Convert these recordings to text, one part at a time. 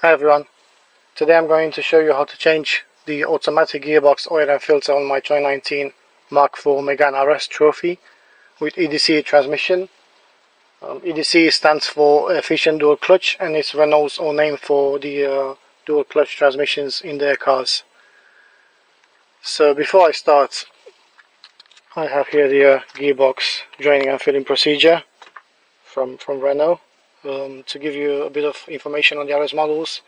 Hi everyone, today I'm going to show you how to change the automatic gearbox oil and filter on my 2019 Mark IV Megane RS Trophy with EDC transmission. EDC stands for efficient dual clutch, and it's Renault's own name for the dual clutch transmissions in their cars. So before I start, I have here the gearbox draining and filling procedure from Renault. To give you a bit of information on the RS models,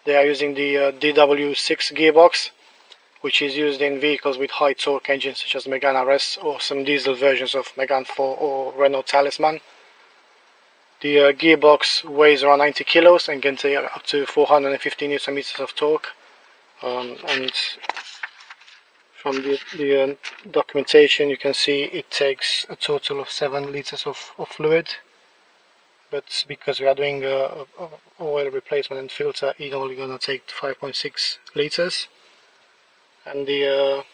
they are using the DW6 Gearbox, which is used in vehicles with high torque engines such as Megane RS or some diesel versions of Megane 4 or Renault Talisman. The gearbox weighs around 90 kilos and can take up to 450 Newton meters of torque. And from the documentation you can see it takes a total of 7 liters of fluid. But because we are doing oil replacement and filter, it's only going to take 5.6 liters. And the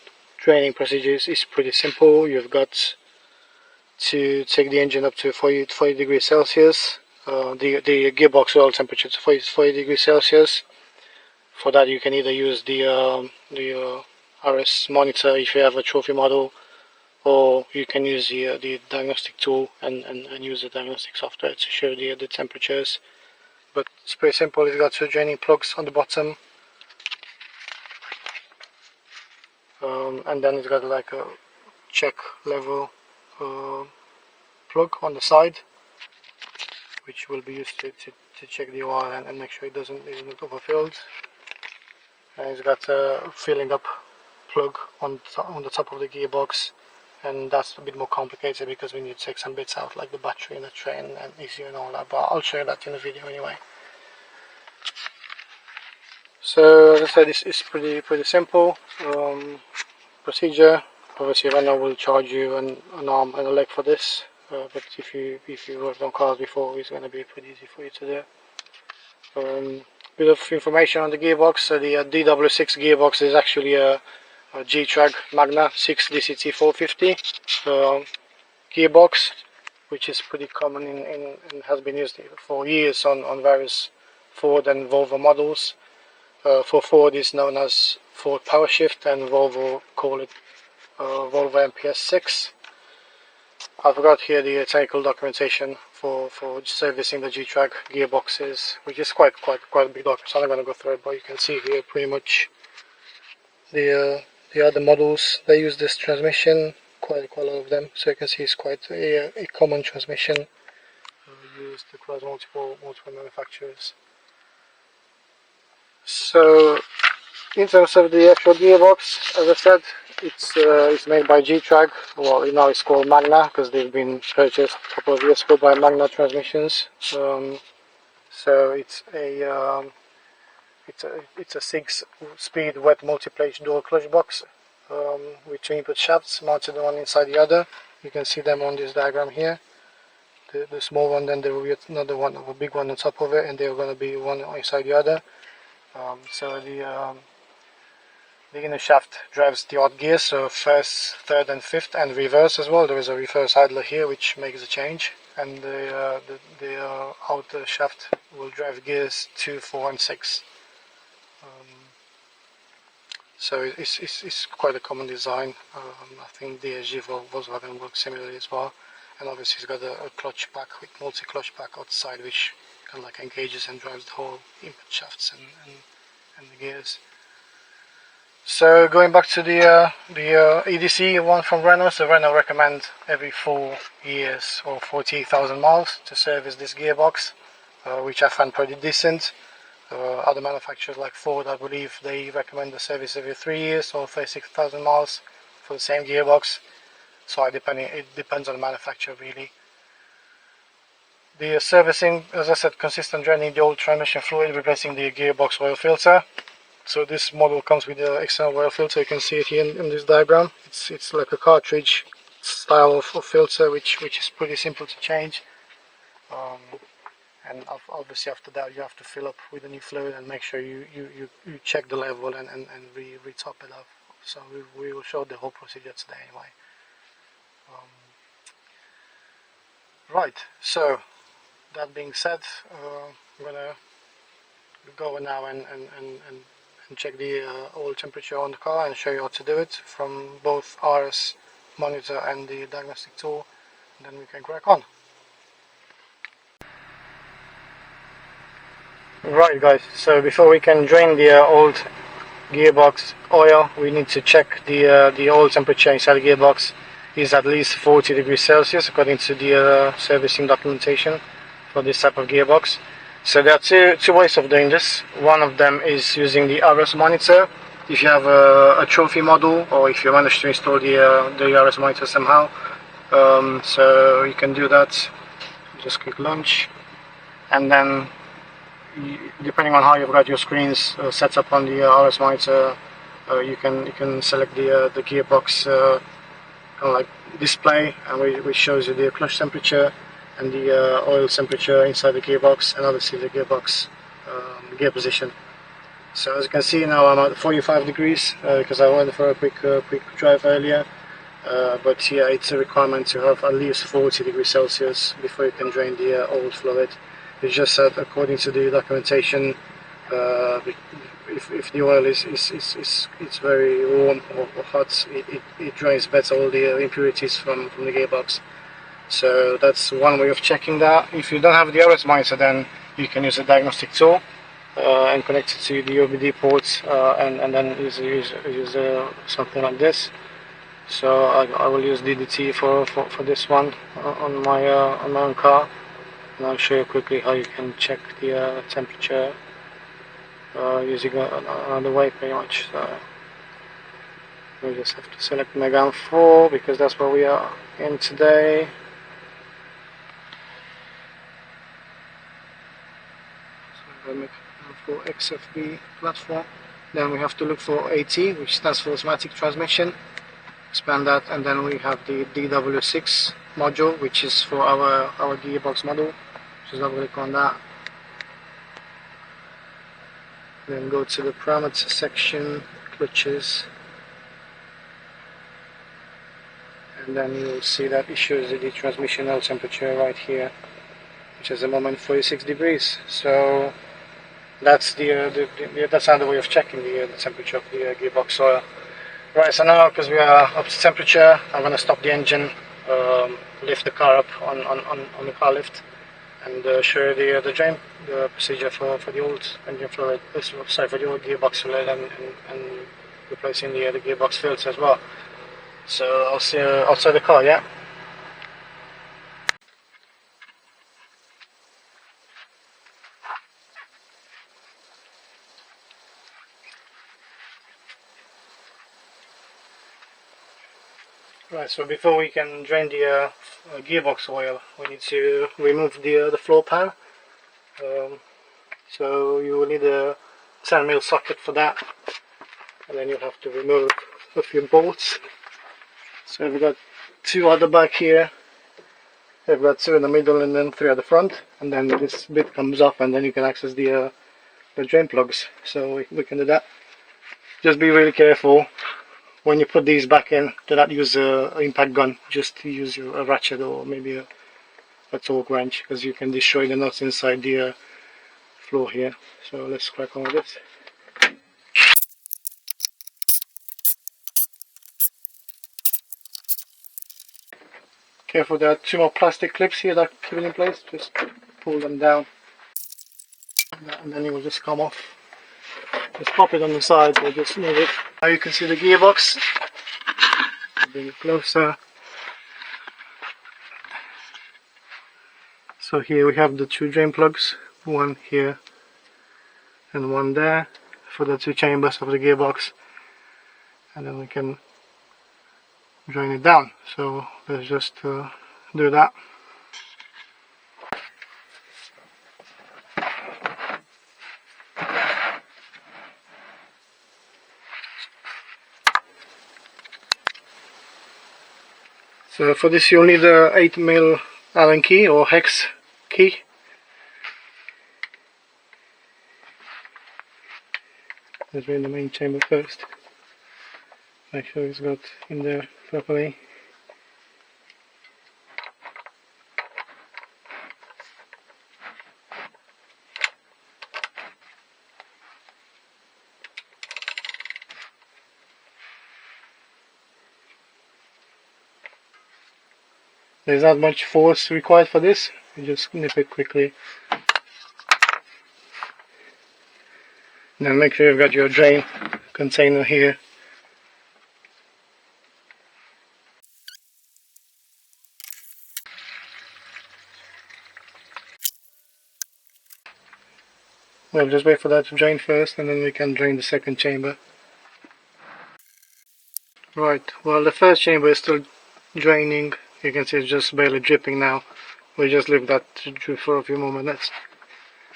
draining procedure is pretty simple. You've got to take the engine up to 40 degrees Celsius, the gearbox oil temperature to 40 degrees Celsius. For that you can either use the RS monitor if you have a trophy model, or you can use the diagnostic tool and use the diagnostic software to show the temperatures. But it's pretty simple. You've got 2 draining plugs on the bottom, and then it's got like a check level plug on the side, which will be used to check the oil and make sure it isn't overfilled. And it's got a filling up plug on the top of the gearbox, and that's a bit more complicated because we need to take some bits out like the battery and the train and ECU and all that, but I'll show you that in the video anyway. So as I said, it's pretty simple procedure. Obviously Renault will charge you an arm and a leg for this, but if you worked on cars before, it's going to be pretty easy for you to do. Bit of information on the gearbox. So the DW6 gearbox is actually a G-Track Magna 6 DCT 450 gearbox, which is pretty common and has been used for years on various Ford and Volvo models. For Ford is known as Ford PowerShift, and Volvo call it Volvo MPS6. I've got here the technical documentation for servicing the G-Track gearboxes, which is quite a big document, so I'm not going to go through it, but you can see here pretty much the other models they use this transmission, quite a lot of them. So you can see it's quite a common transmission used across multiple manufacturers. So in terms of the actual gearbox, as I said, it's made by G-Track. Well, now it's called Magna because they've been purchased a couple of years ago by Magna Transmissions. So it's a 6-speed wet multi-plate dual clutch box with 2 input shafts mounted one inside the other. You can see them on this diagram here. The small one, then there will be another one, a big one on top of it, and they're going to be one inside the other. So the inner shaft drives the odd gears, so first, third and fifth, and reverse as well. There is a reverse idler here which makes a change, and the outer shaft will drive gears 2, 4 and 6. So it's quite a common design. I think DSG Volkswagen works similarly as well, and obviously it's got a clutch pack with multi-clutch pack outside, which kind of like engages and drives the whole input shafts and the gears. So going back to the EDC one from Renault, so Renault recommend every 4 years or 40,000 miles to service this gearbox, which I find pretty decent. Other manufacturers like Ford, I believe they recommend the service every 3 years or 36,000 miles for the same gearbox. So it depends on the manufacturer really. The servicing, as I said, consists on draining the old transmission fluid, replacing the gearbox oil filter. So this model comes with the external oil filter. You can see it here in this diagram. It's like a cartridge style of filter, which is pretty simple to change. And obviously after that you have to fill up with the new fluid and make sure you check the level and re-top it up. So we will show the whole procedure today anyway. Right, so that being said, I'm gonna go now and check the oil temperature on the car and show you how to do it from both RS monitor and the diagnostic tool, and then we can crack on. Right guys, so before we can drain the old gearbox oil, we need to check the oil temperature inside the gearbox is at least 40 degrees Celsius according to the servicing documentation for this type of gearbox. So there are two ways of doing this. One of them is using the RS monitor. If you have a trophy model, or if you manage to install the RS monitor somehow, so you can do that. Just click launch, and then depending on how you've got your screens set up on the RS monitor, you can select the gearbox kind of like display, and which shows you the clutch temperature and the oil temperature inside the gearbox, and obviously the gearbox gear position. So as you can see now I'm at 45 degrees because I went for a quick drive earlier, but yeah, it's a requirement to have at least 40 degrees Celsius before you can drain the oil fluid. It's just that according to the documentation, if the oil is very warm or hot, it drains better all the impurities from the gearbox. So that's one way of checking that. If you don't have the RS monitor, then you can use a diagnostic tool and connect it to the OBD ports, and then use something like this. So I will use DDT for this one on my own car, and I'll show you quickly how you can check the temperature using another way pretty much. So we just have to select Megane 4 because that's where we are in today. So Megane 4 XFB platform. Then we have to look for AT, which stands for automatic transmission. Expand that, and then we have the DW6 module, which is for our gearbox model. Just double click on that. Then go to the parameter section, clutches, and then you will see that it shows the transmission oil temperature right here, which is at the moment 46 degrees. So that's that's another way of checking the temperature of the gearbox oil. Right, so now because we are up to temperature, I'm going to stop the engine, lift the car up on the car lift, and show you the drain procedure for the old engine fluid, sorry, for the old gearbox fluid, and replacing the gearbox filter as well. So I'll see you outside the car, yeah? Right, so before we can drain the gearbox oil, we need to remove the floor pan. So you will need a 10mm socket for that, and then you'll have to remove a few bolts. So we've got two at the back here, we've got two in the middle, and then three at the front, and then this bit comes off, and then you can access the drain plugs. So we can do that. Just be really careful when you put these back in. Do not use an impact gun, just use a ratchet or maybe a torque wrench, because you can destroy the nuts inside the floor here. So let's crack on with this. Careful, there are two more plastic clips here that keep it in place. Just pull them down, and then it will just come off. Just pop it on the side, or just move it. Now you can see the gearbox. Bring it closer. So here we have the two drain plugs, one here and one there for the two chambers of the gearbox, and then we can drain it down. So let's just do that. So for this you'll need a 8mm Allen key or hex key. Let's drain the main chamber first. Make sure it's got in there properly. There's not much force required for this, you just nip it quickly. Then make sure you've got your drain container here. We'll just wait for that to drain first and then we can drain the second chamber. Right, well the first chamber is still draining. You can see it's just barely dripping now. We'll just leave that to drip for a few more minutes.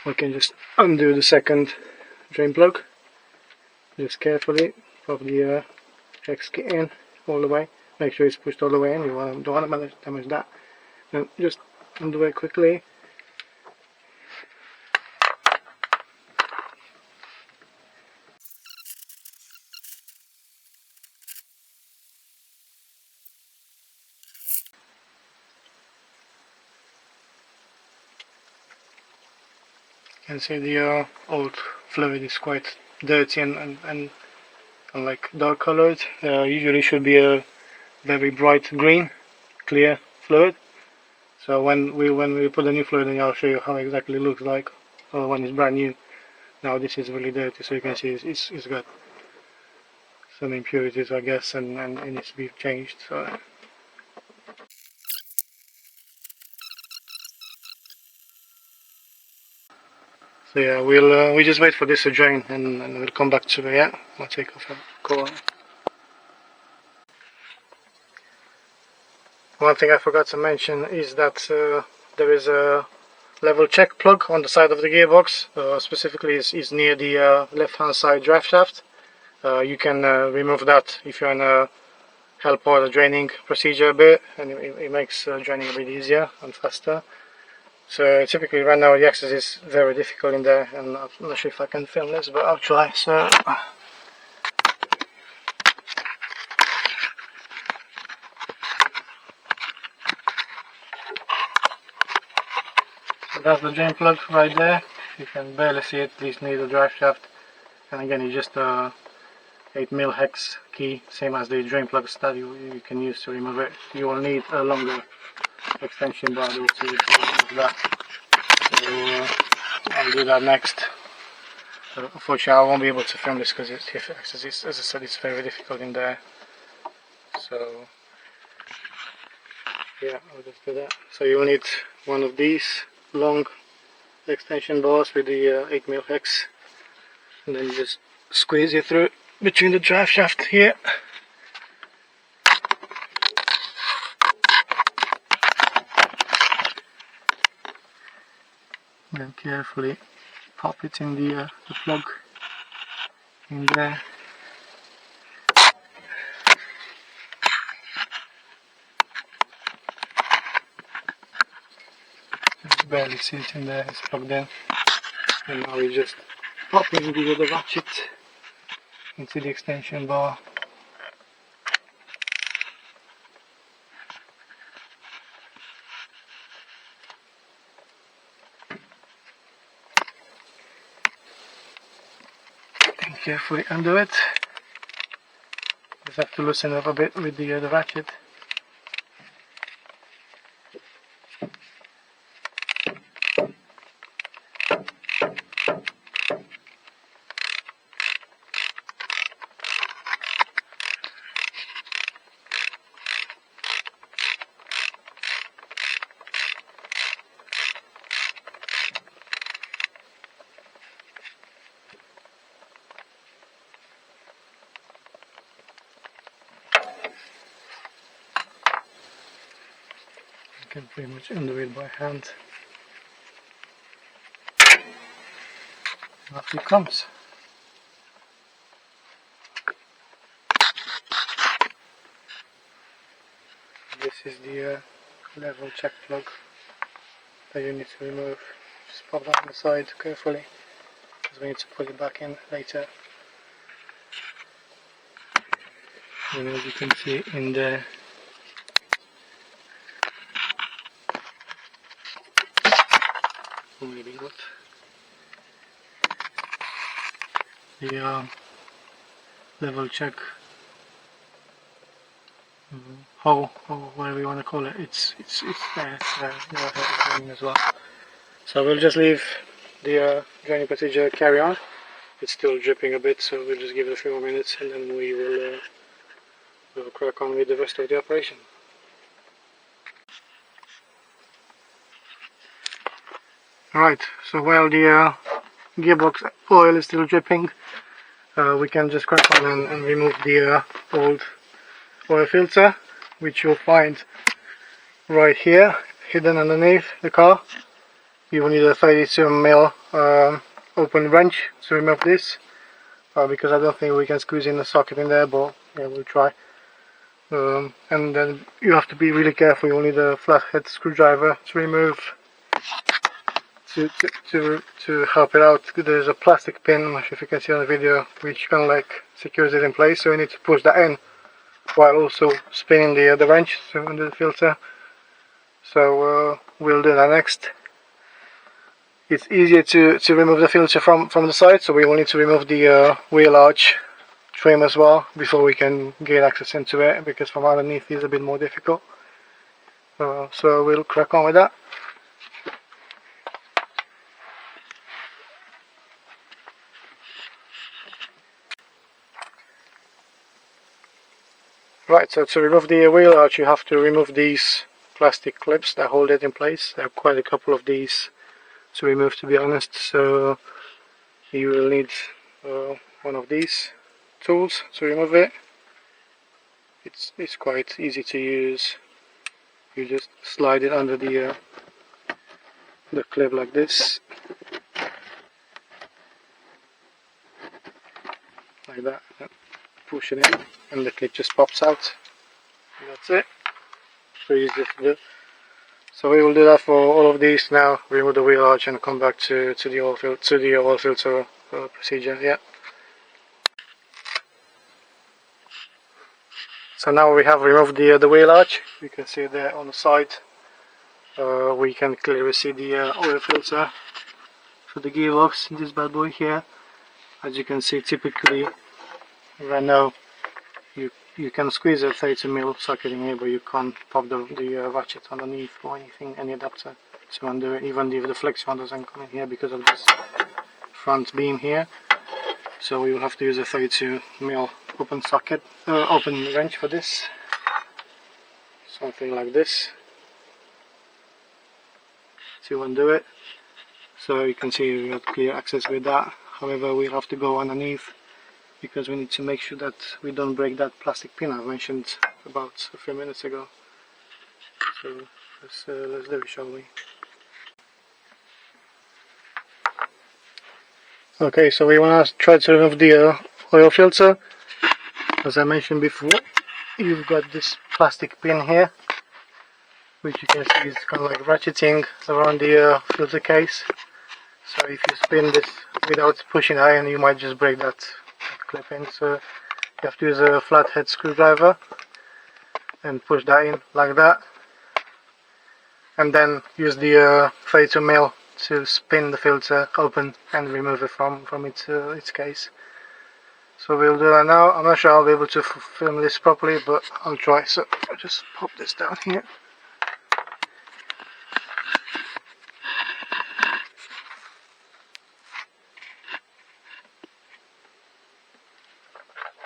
We can just undo the second drain plug. Just carefully pop the hex kit in all the way. Make sure it's pushed all the way in. You don't want to damage that. And just undo it quickly. You can see the old fluid is quite dirty and like dark colored. Usually should be a very bright green, clear fluid. So when we put the new fluid in, I'll show you how exactly it looks like when it's brand new. Now this is really dirty, so you can see it's got some impurities, I guess, and it needs to be changed. So yeah, we just wait for this to drain and we'll come back to it. Yeah, I'll take off and go on. One thing I forgot to mention is that there is a level check plug on the side of the gearbox. Specifically is near the left hand side drive shaft. You can remove that if you're in a help or the draining procedure a bit, and it makes draining a bit easier and faster. So typically right now the access is very difficult in there, and I'm not sure if I can film this, but I'll try. So that's the drain plug right there. You can barely see it, at least near the drive shaft. And again, it's just a 8mm hex key, same as the drain plugs that you can use to remove it. You will need a longer extension bar to remove that. So I'll do that next. Unfortunately, I won't be able to film this because as I said, it's very difficult in there. So yeah, I'll just do that. So you'll need one of these long extension bars with the 8mm hex, and then you just squeeze it through between the drive shaft here. Then carefully pop it in the plug in there. Just barely see it in there, it's plugged in. And now we just pop in the other ratchet into the extension bar. And carefully undo it. Just have to loosen up a bit with the other ratchet. You can pretty much undo it by hand. And off it comes. This is the level check plug that you need to remove. Just pop that on the side carefully, because we need to put it back in later. And as you can see in there, maybe not, the level check hole, or whatever you want to call it. It's there. As well. So we'll just leave the joining procedure carry on. It's still dripping a bit, so we'll just give it a few more minutes and then we'll crack on with the rest of the operation. Alright, so while the gearbox oil is still dripping, we can just crack on and remove the old oil filter, which you'll find right here, hidden underneath the car. You will need a 32mm open wrench to remove this, because I don't think we can squeeze in the socket in there, but yeah, we'll try. And then you have to be really careful. You'll need a flathead screwdriver to remove, to help it out. There's a plastic pin, I'm not sure if you can see on the video, which kind of like secures it in place, so you need to push that in while also spinning the wrench under the filter. So we'll do that next. It's easier to remove the filter from the side, so we will need to remove the wheel arch trim as well before we can gain access into it, because from underneath is a bit more difficult. So we'll crack on with that. Right, so to remove the wheel arch you have to remove these plastic clips that hold it in place. There are quite a couple of these to remove, to be honest, so you will need one of these tools to remove it. It's quite easy to use. You just slide it under the clip like this, like that, and push it in and the clip just pops out, and that's it. Pretty easy to do. So we will do that for all of these now. Remove the wheel arch and come back to the oil filter procedure. Yeah. So now we have removed the wheel arch. You can see there on the side. We can clearly see the oil filter for the gearbox in this bad boy here. As you can see, typically Renault, you can squeeze a 30mm socket in here, but you can't pop the ratchet underneath or anything, any adapter to undo it. Even if the flex one doesn't come in here because of this front beam here. So we will have to use a 32mm open socket, open wrench for this. Something like this to undo it. So you can see we got clear access with that. However, we have to go underneath because we need to make sure that we don't break that plastic pin I mentioned about a few minutes ago. So let's do it, shall we? Okay, so we want to try to remove the oil filter. As I mentioned before, you've got this plastic pin here, which you can see is kind of like ratcheting around the filter case. So if you spin this without pushing iron, you might just break that clip in. So you have to use a flathead screwdriver and push that in like that, and then use the 32mm to spin the filter open and remove it from its case. So we'll do that now. I'm not sure I'll be able to film this properly, but I'll try. So I'll just pop this down here.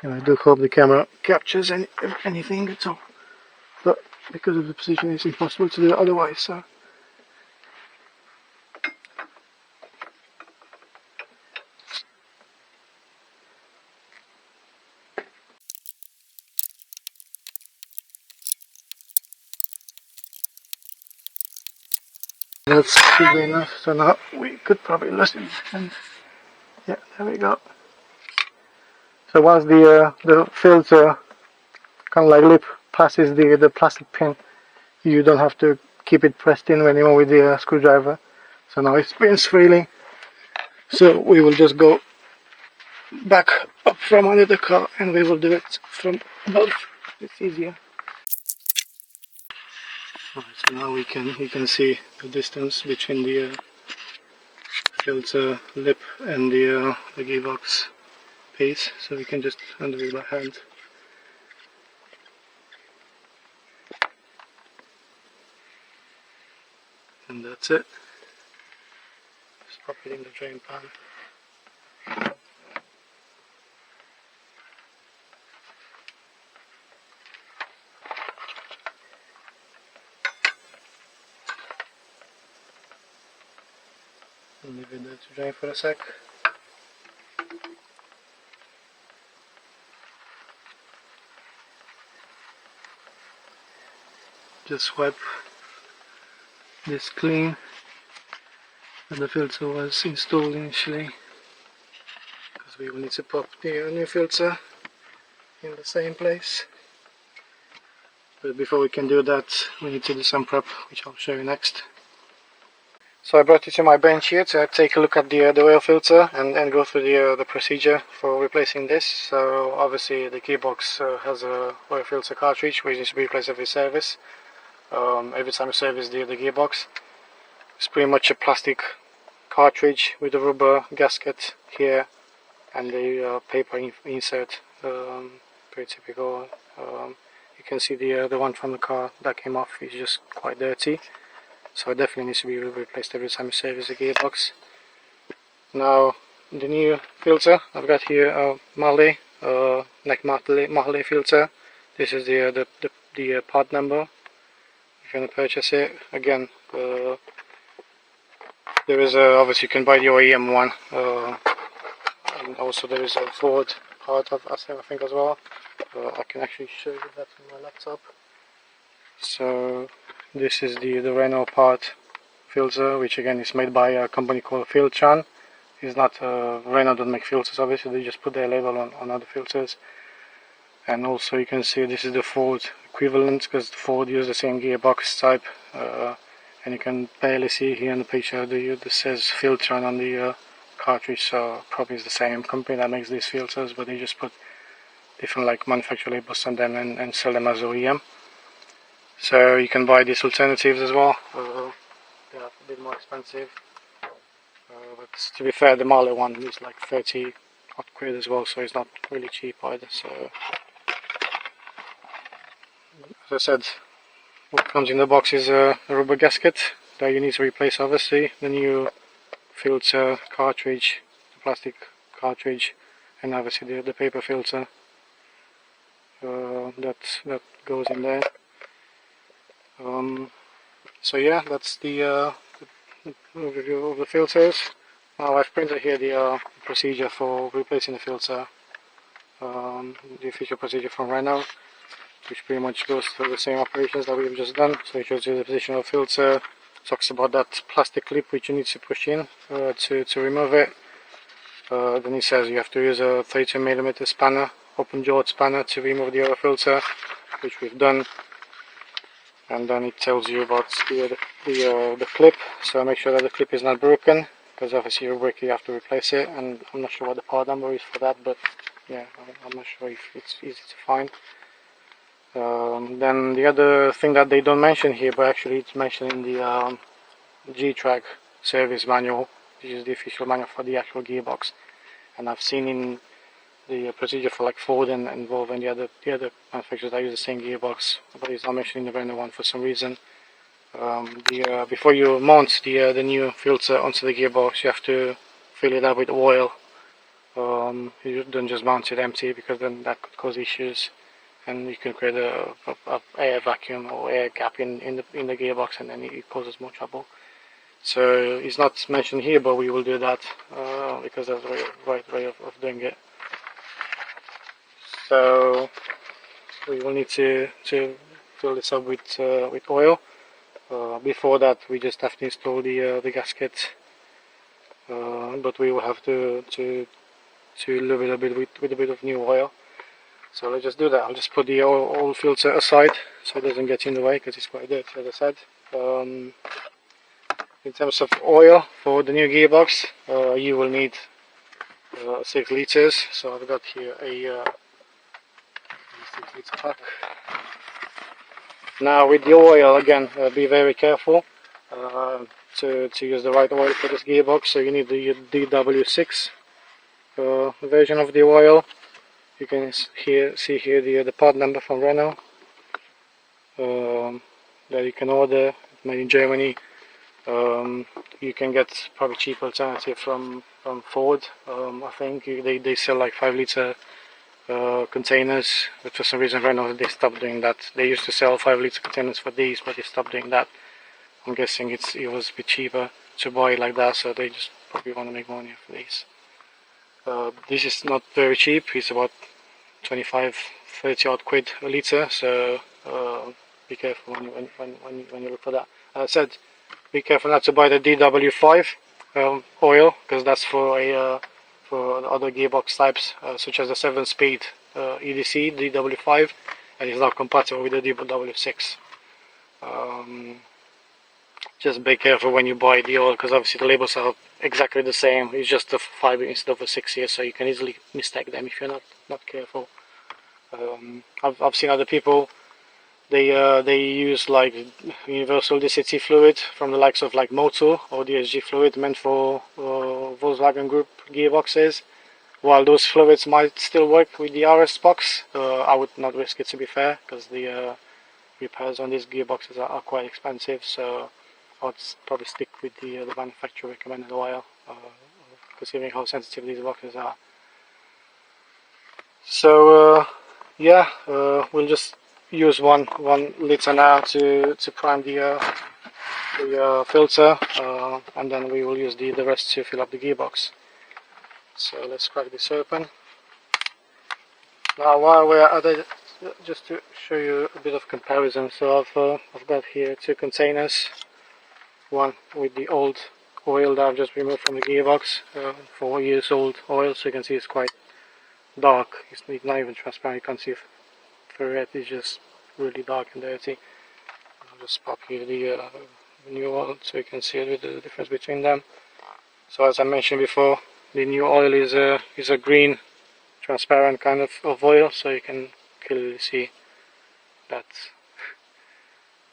And I do hope the camera captures anything at all, but because of the position it's impossible to do it otherwise. So that should be enough. So now we could probably lose it. And yeah, there we go. So once the filter kind of like lip passes the plastic pin, you don't have to keep it pressed in anymore with the screwdriver. So now it spins freely. So we will just go back up from under the car and we will do it from above. It's easier. Right, so now you can see the distance between the filter lip and the gearbox piece. So we can just undo it by hand. and that's it. Just pop it in the drain pan. And leave it there to drain for a sec. Just wipe this clean, and the filter was installed initially, because we will need to pop the new filter in the same place. But before we can do that, we need to do some prep, which I'll show you next. So I brought it to my bench here to take a look at the oil filter and go through the procedure for replacing this. So obviously the gearbox has a oil filter cartridge which needs to be replaced every service. Every time you service the gearbox. It's pretty much a plastic cartridge with a rubber gasket here and the paper insert. Pretty typical. You can see the one from the car that came off is just quite dirty. So it definitely needs to be replaced every time you service the gearbox. Now the new filter, I've got here a Marley, neck Marley filter. This is the part number. If you want to purchase it, again, there is obviously you can buy the OEM one, and also there is a Ford part of I think as well. I can actually show you that on my laptop. So this is the Renault part filter, which again is made by a company called Filtran. It's not Renault don't make filters, obviously they just put their label on other filters. And also you can see this is the Ford equivalent, because Ford use the same gearbox type, and you can barely see here in the picture that says Filtran on the cartridge, so probably it's the same company that makes these filters, but they just put different like manufacturer labels on them and sell them as OEM. So you can buy these alternatives as well. They are a bit more expensive, but to be fair, the Marley one is like 30 odd quid as well, so it's not really cheap either. So as I said, what comes in the box is a rubber gasket that you need to replace, obviously, the new filter cartridge, the plastic cartridge, and obviously the paper filter that goes in there. So yeah, that's the overview of the filters. Now I've printed here the procedure for replacing the filter, the official procedure from Renault, which pretty much goes through the same operations that we've just done. So it shows you the position of the filter, talks about that plastic clip which you need to push in to remove it. Then it says you have to use a 32mm spanner, open jawed spanner, to remove the oil filter, which we've done. And then it tells you about the clip, so make sure that the clip is not broken, because obviously you break it, you have to replace it, and I'm not sure what the part number is for that, but yeah, I'm not sure if it's easy to find. Then the other thing that they don't mention here, but actually it's mentioned in the G-Track service manual, which is the official manual for the actual gearbox, and I've seen in the procedure for like Ford and Volvo and the other manufacturers that use the same gearbox, but it's not mentioned in the Renault one for some reason. Before you mount the new filter onto the gearbox, you have to fill it up with oil. You don't just mount it empty, because then that could cause issues, and you can create a air vacuum or air gap in the gearbox, and then it causes more trouble. So it's not mentioned here, but we will do that because that's the right way of doing it. So we will need to fill this up with oil. Before that, we just have to install the gasket, but we will have to leave it a bit with a bit of new oil. So let's just do that. I'll just put the old filter aside so it doesn't get in the way, because it's quite dirty, as I said. In terms of oil for the new gearbox, you will need 6 liters. So I've got here a 6-liter pack. Now with the oil, again, be very careful to use the right oil for this gearbox. So you need the DW6 version of the oil. You can see here the part number from Renault that you can order, made in Germany. You can get probably cheap alternative from Ford. I think they sell like 5 litre containers, but for some reason Renault they stopped doing that. They used to sell 5 litre containers for these, but they stopped doing that. I'm guessing it was a bit cheaper to buy it like that, so they just probably want to make money off these. This is not very cheap. It's about 25-30 odd quid a litre, so be careful when you look for that. As I said, be careful not to buy the DW5 oil, because that's for other gearbox types, such as the 7-speed EDC DW5, and it's not compatible with the DW6. Just be careful when you buy the oil, because obviously the labels are exactly the same. It's just a 5 instead of a 6 here, so you can easily mistake them if you're not careful. I've seen other people. They use like universal DCT fluid from the likes of like Moto or DSG fluid, meant for Volkswagen Group gearboxes. While those fluids might still work with the RS box, I would not risk it, to be fair, because the repairs on these gearboxes are quite expensive. So I'd probably stick with the manufacturer recommended oil, considering how sensitive these boxes are. So yeah, we'll just use one litre now to prime the filter, and then we will use the rest to fill up the gearbox. So let's crack this open. Now while we're at it, just to show you a bit of comparison, so I've got here 2 containers, one with the old oil that I've just removed from the gearbox, 4 years old oil, so you can see it's quite dark. It's not even transparent, you can't see through it, it's just really dark and dirty. I'll just pop here the new oil so you can see the difference between them. So as I mentioned before, the new oil is a green transparent kind of oil, so you can clearly see that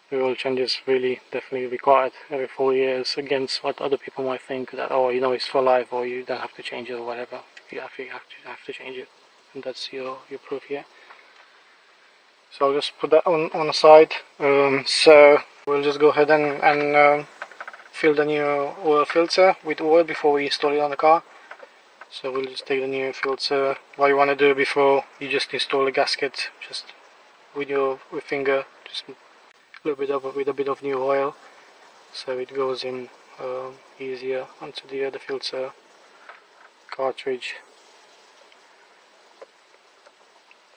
the oil change is really definitely required every 4 years, against what other people might think that, oh, you know, it's for life or you don't have to change it or whatever. You have to change it, and that's your proof here. So I'll just put that on the side. So we'll just go ahead and fill the new oil filter with oil before we install it on the car. So we'll just take the new filter. What you want to do before you just install the gasket, just with your finger, just a little bit with a bit of new oil, so it goes in easier onto the filter cartridge.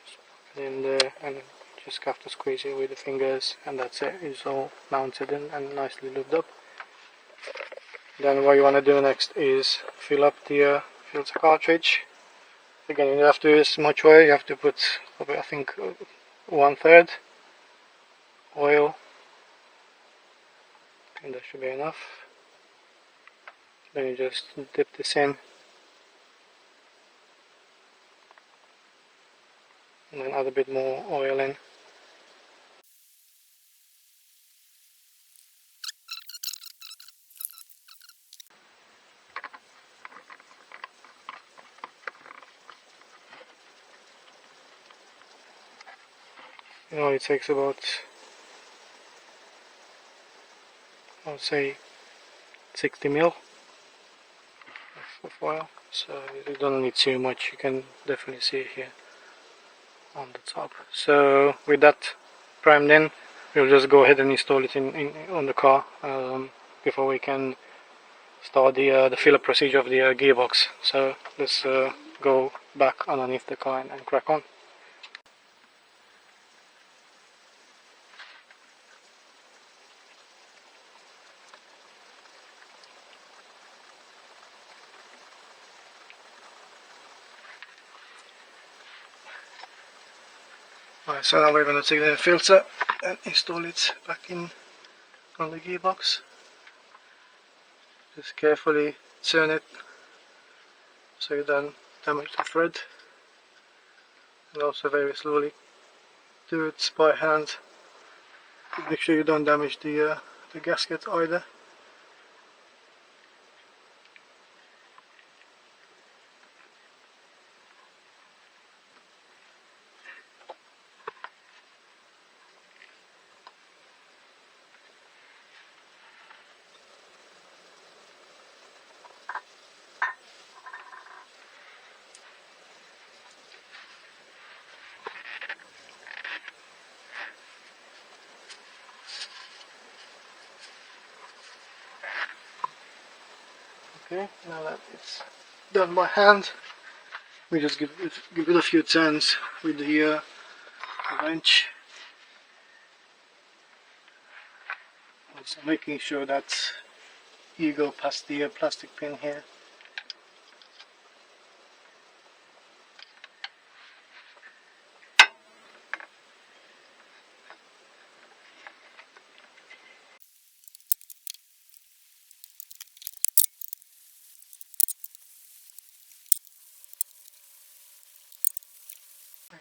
Just put it in there and just have to squeeze it with the fingers, and that's it. It's all mounted in and nicely lubed up. Then what you want to do next is fill up the filter cartridge. Again, you don't have to use much oil. You have to put, I think, 1/3 oil. I think that should be enough. Then you just dip this in, and then add a bit more oil in. You know, it takes about, I would say, 60 ml of oil, so you don't need too much. You can definitely see it here on the top. So with that primed in, we'll just go ahead and install it on the car before we can start the fill-up procedure of the gearbox. So let's go back underneath the car and crack on. Right, so now we're going to take the filter and install it back in on the gearbox. Just carefully turn it so you don't damage the thread, and also very slowly do it by hand. Make sure you don't damage the gasket either. Okay, now that it's done by hand, we just give it a few turns with the wrench, also making sure that you go past the plastic pin here.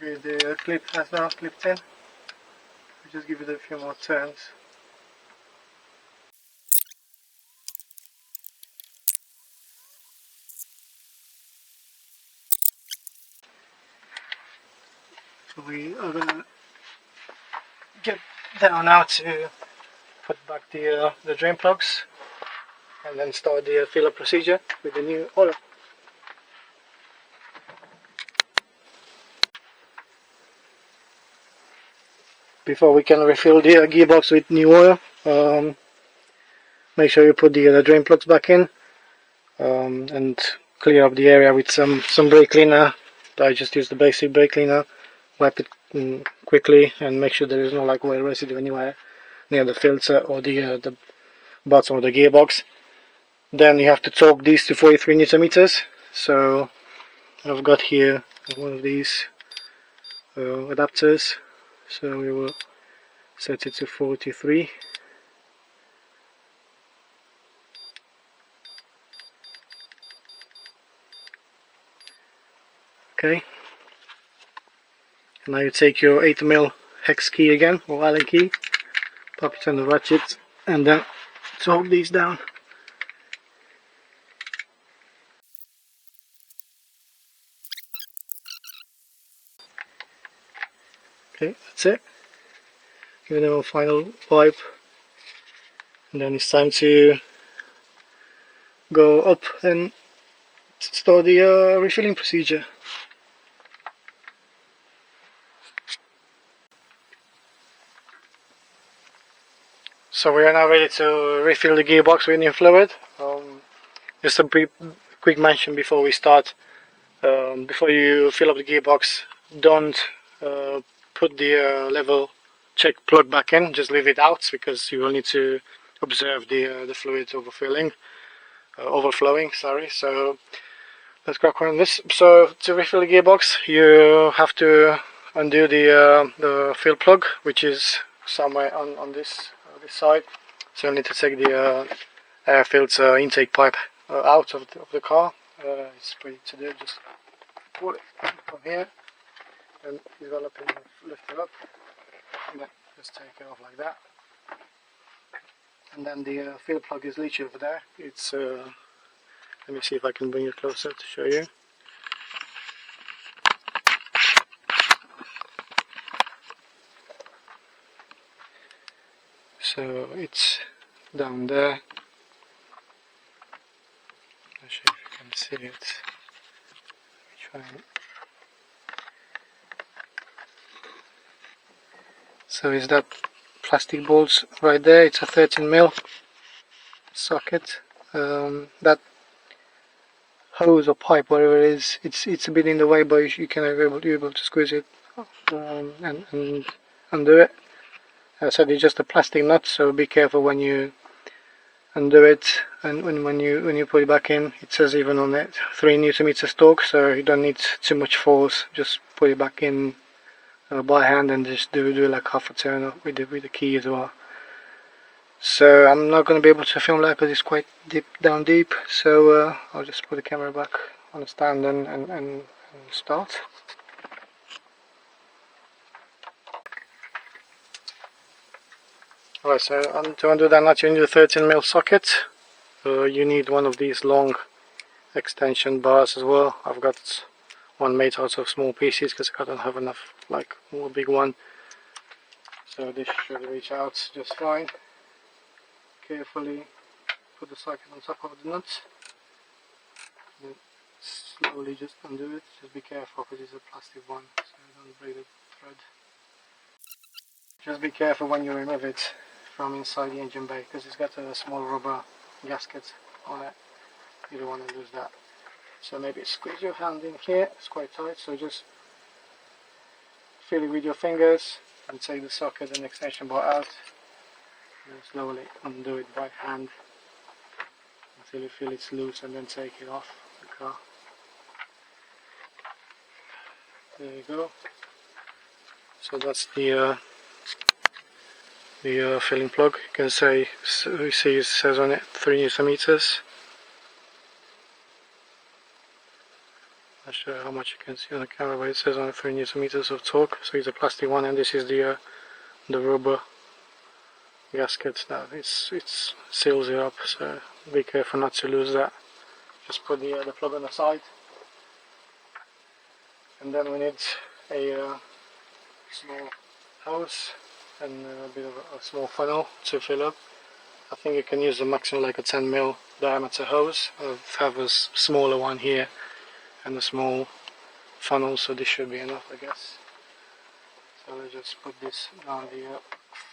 Okay, the clip has now clipped in. We just give it a few more turns. So we are gonna get down now to put back the drain plugs and then start the fill up procedure with the new oil. Before we can refill the gearbox with new oil, make sure you put the drain plugs back in and clear up the area with some brake cleaner. I just use the basic brake cleaner, wipe it quickly and make sure there is no like oil residue anywhere near the filter or the bottom of the gearbox. Then you have to torque these to 43 Newton meters. So I've got here one of these adapters, so we will set it to 43. Okay, now you take your 8mm hex key again, or Allen key, pop it on the ratchet and then torque these down. Okay, that's it. Give them a final wipe and then it's time to go up and start the refilling procedure. So we are now ready to refill the gearbox with new fluid. Just a quick mention before we start. Before you fill up the gearbox, don't put the level check plug back in. Just leave it out because you will need to observe the fluid overflowing. Sorry. So let's crack on this. So to refill the gearbox, you have to undo the fill plug, which is somewhere on this side. So you need to take the air filter intake pipe out of the car. It's pretty to do. Just pull it from here, and you've got to lift it up, and then just take it off like that. And then the fill plug is literally over there. It's let me see if I can bring it closer to show you. So it's down there. Not sure if you can see it. Try it. So is that plastic bolts right there? It's a 13mm socket. That hose or pipe, whatever it is, it's a bit in the way, but you can be able to squeeze it and undo it. As I said, it's just a plastic nut, so be careful when you undo it, and when you put it back in. It says even on it 3 Newton meters torque, so you don't need too much force. Just put it back in by hand and just do like half a turn with the key as well. So I'm not going to be able to film that because it's quite down deep, so I'll just put the camera back on the stand and start. Alright, so to undo that nut you need a 13mm socket. You need one of these long extension bars as well. I've got one made out of small pieces because I don't have enough like more big one. So this should reach out just fine. Carefully put the socket on top of the nuts. Then slowly just undo it. Just be careful because it's a plastic one, so don't break the thread. Just be careful when you remove it from inside the engine bay because it's got a small rubber gasket on it. you don't want to lose that. So maybe squeeze your hand in here, it's quite tight, so just feel it with your fingers and take the socket and extension bar out and slowly undo it by hand until you feel it's loose, and then take it off the car. There you go. So that's the filling plug. You can say, you see it says on it 3 Newton meters. Not sure how much you can see on the camera, but it says on 3 Newton meters of torque. So it's a plastic one, and this is the rubber gasket. Now it seals it up, so be careful not to lose that. Just put the plug on the side, and then we need a small hose and a bit of a small funnel to fill up. I think you can use the maximum like a 10mm diameter hose. I have a smaller one here and a small funnel, so this should be enough, I guess. So let's just put this down the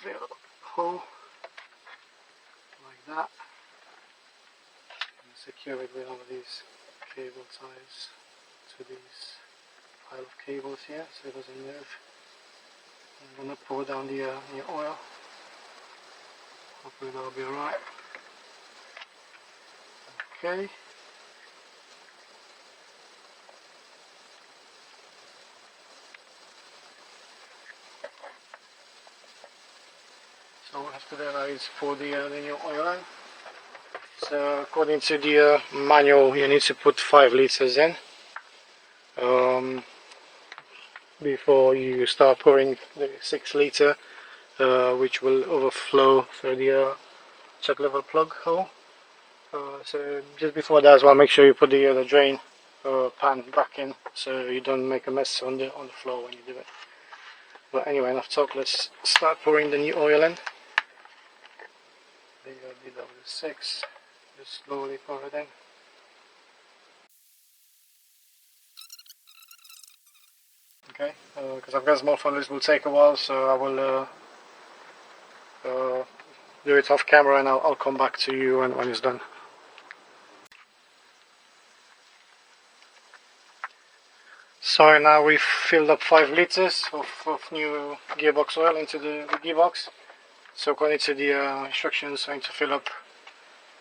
fill hole like that, and secure it with one of these cable ties to these pile of cables here, so it doesn't move. I'm going to pour down the oil. Hopefully that'll be alright. Okay. So what we have to do now is pour the new oil in. So according to the manual, you need to put 5 liters in before you start pouring the 6 liter, which will overflow through the check level plug hole. So just before that as well, make sure you put the drain pan back in, so you don't make a mess on the floor when you do it. But anyway, enough talk. Let's start pouring the new oil in. The DW6. Just slowly pour it in. Okay, because I've got small funnel, this will take a while, so I will do it off camera, and I'll come back to you when it's done. So now we've filled up 5 liters of new gearbox oil into the gearbox. So according to the instructions, I need to fill up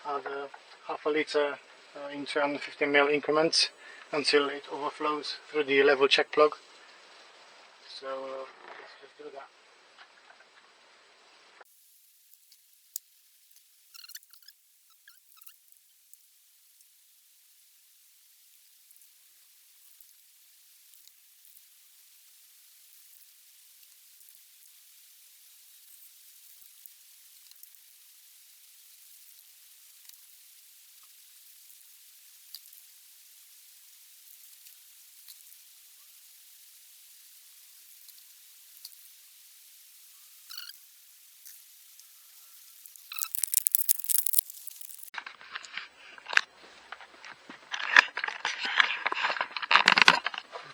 the half a liter in 250mm increments until it overflows through the level check plug. So let's just do that.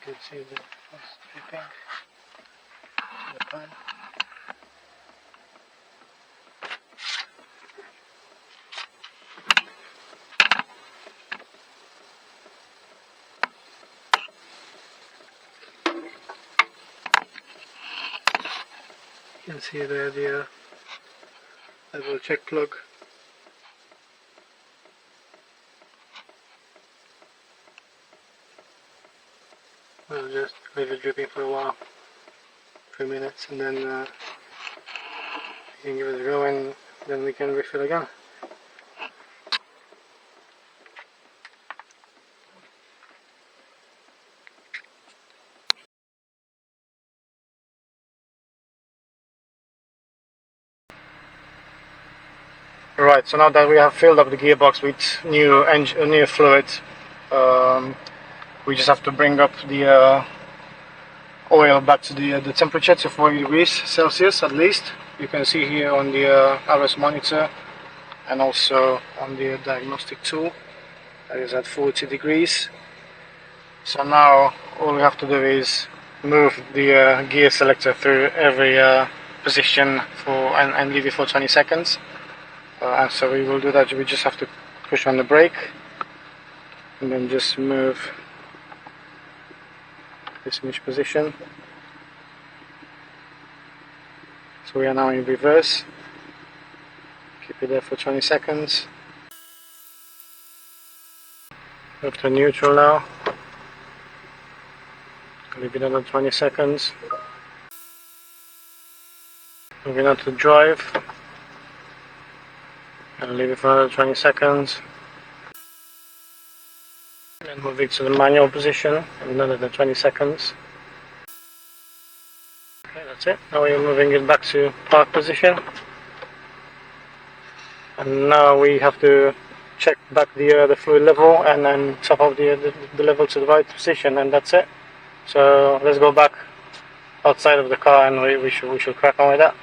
You can see the dripping the pan. You can see there the level check plug. We'll just leave it dripping for a while, 3 minutes, and then you can give it a go, and then we can refill again. Right, so now that we have filled up the gearbox with new fluid, we just have to bring up the oil back to the temperature to 40 degrees Celsius at least. You can see here on the RS monitor and also on the diagnostic tool that is at 40 degrees. So now all we have to do is move the gear selector through every position and leave it for 20 seconds. And so we will do that. We just have to push on the brake and then just move this in each position. So we are now in reverse. Keep it there for 20 seconds. Move to neutral now. Leave it another 20 seconds. Moving on to drive. And leave it for another 20 seconds. And moving to the manual position, another 20 seconds. Okay, that's it. Now we're moving it back to park position. And now we have to check back the fluid level and then top up the level to the right position, and that's it. So let's go back outside of the car and we should crack on with that.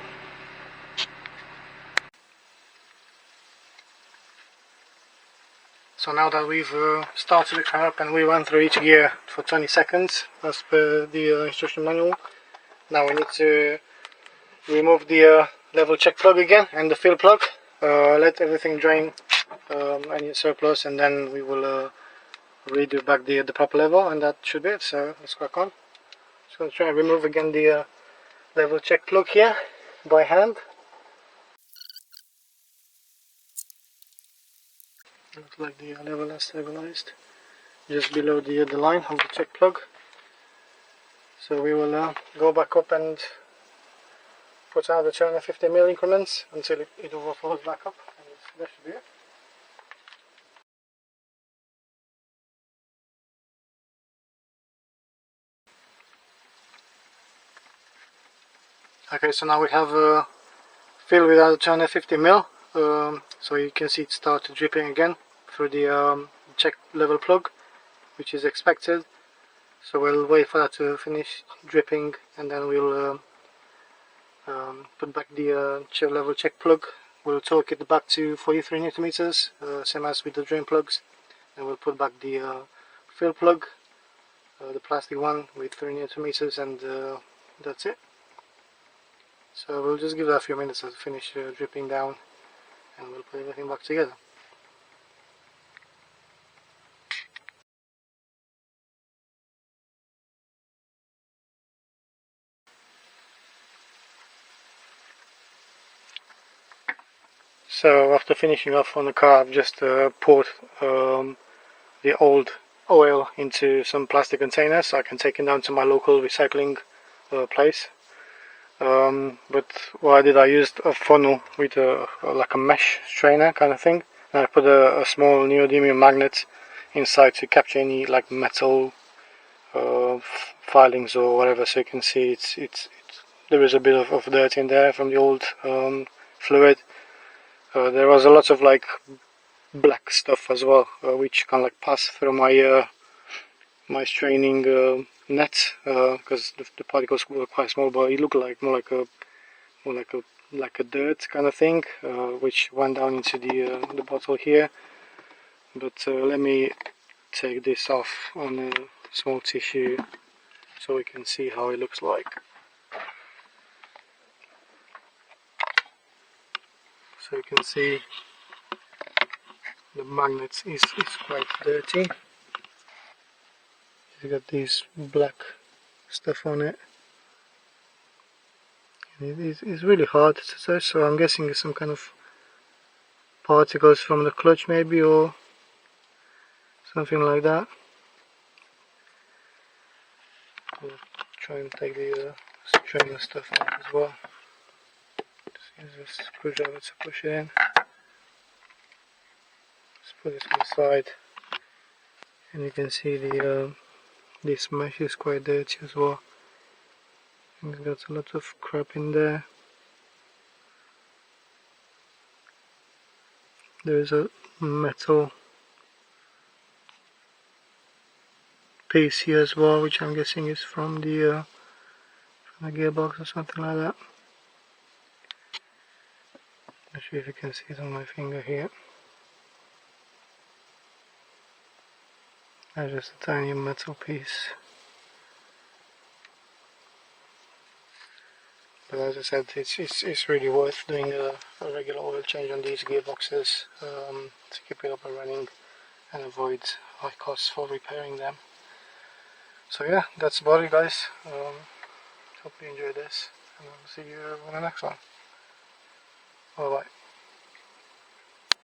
So now that we've started the car up and we went through each gear for 20 seconds as per the instruction manual, now we need to remove the level check plug again and the fill plug, let everything drain, any surplus, and then we will redo back the proper level, and that should be it. So let's crack on. Just going to try and remove again the level check plug here by hand. Looks like the level has stabilized just below the line of the check plug. So we will go back up and put another 250mm increments until it overflows back up, and that should be it. Okay, so now we have filled with another 250mm, so you can see it started dripping again through the check level plug, which is expected. So we'll wait for that to finish dripping, and then we'll put back the level check plug. We'll torque it back to 43 Nm, same as with the drain plugs, and we'll put back the fill plug, the plastic one with 3 Nm, and that's it. So we'll just give that a few minutes to finish dripping down, and we'll put everything back together. So after finishing off on the car, I've just poured the old oil into some plastic containers so I can take it down to my local recycling place. But what I did, I used a funnel with like a mesh strainer kind of thing, and I put a small neodymium magnet inside to capture any like metal filings or whatever, so you can see there is a bit of dirt in there from the old fluid. There was a lot of like black stuff as well, which kind of like passed through my my straining net, because the particles were quite small, but it looked like more like a dirt kind of thing, which went down into the bottle here. But let me take this off on a small tissue so we can see how it looks like. So you can see the magnet is quite dirty. You got these black stuff on it. It's really hard to touch, so I'm guessing it's some kind of particles from the clutch maybe, or something like that. I'll try and take the strainer stuff out as well. Just use a screwdriver to push it in. Just put it to the side, and you can see this mesh is quite dirty as well. It's got a lot of crap in there. There is a metal piece here as well, which I'm guessing is from the gearbox or something like that. Not sure if you can see it on my finger here. That's just a tiny metal piece. But as I said, it's really worth doing a regular oil change on these gearboxes to keep it up and running and avoid high costs for repairing them. So yeah, that's about it, guys. Hope you enjoyed this, and I'll see you in the next one. Bye bye.